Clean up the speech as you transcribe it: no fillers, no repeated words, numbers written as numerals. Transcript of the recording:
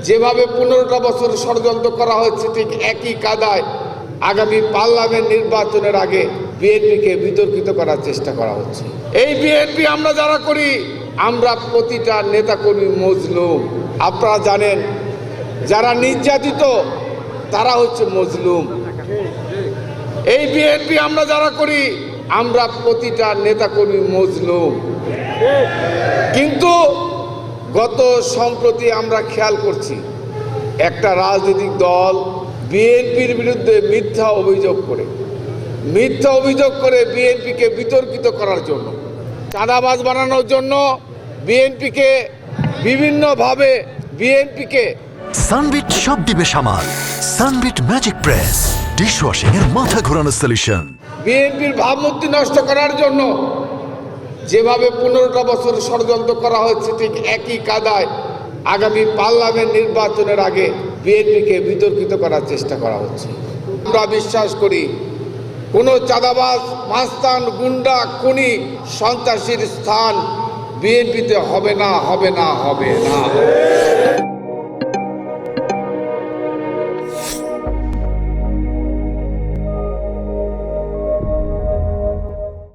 যেভাবে 15টা বছর ষড়যন্ত্র করা হচ্ছে ঠিক একই কাদায় আগামী পার্লামেন্ট নির্বাচনের আগে বিএনপিকে বিতর্কিত করার চেষ্টা করা হচ্ছে। এই বিএনপি আমরা যারা করি, আমরা প্রতিটা নেতাকর্মী মজলুম। আপনারা জানেন, যারা নির্যাতিত তারা হচ্ছে মজলুম। এই বিএনপি আমরা যারা করি, আমরা প্রতিটা নেতাকর্মী মজলুম। কিন্তু গত সম্প্রতি আমরা খেয়াল করছি, একটা রাজনৈতিক দল বিএনপির বিরুদ্ধে মিথ্যা অভিযোগ করে বিএনপিকে বিতর্কিত করার জন্য, চাঁদাবাজ বানানোর জন্য বিএনপিকে বিভিন্নভাবে সানবিট সব দিবে সামাল। সানবিট ম্যাজিক প্রেস ডিশওয়াশিং এর মাথা ঘোরানো সলিউশন। বিএনপির ভাবমূর্তি নষ্ট করার জন্য যেভাবে 15টা বছর ষড়যন্ত্র করা হচ্ছে ঠিক একই কাদায় আগামী পার্লামেন্ট নির্বাচনের আগে বিএনপিকে বিতর্কিত করার চেষ্টা করা হচ্ছে। আমরা বিশ্বাস করি, কোনো চাঁদাবাজ, মাস্তান, গুন্ডা, খুনি, সন্ত্রাসীর স্থান বিএনপিতে হবে না।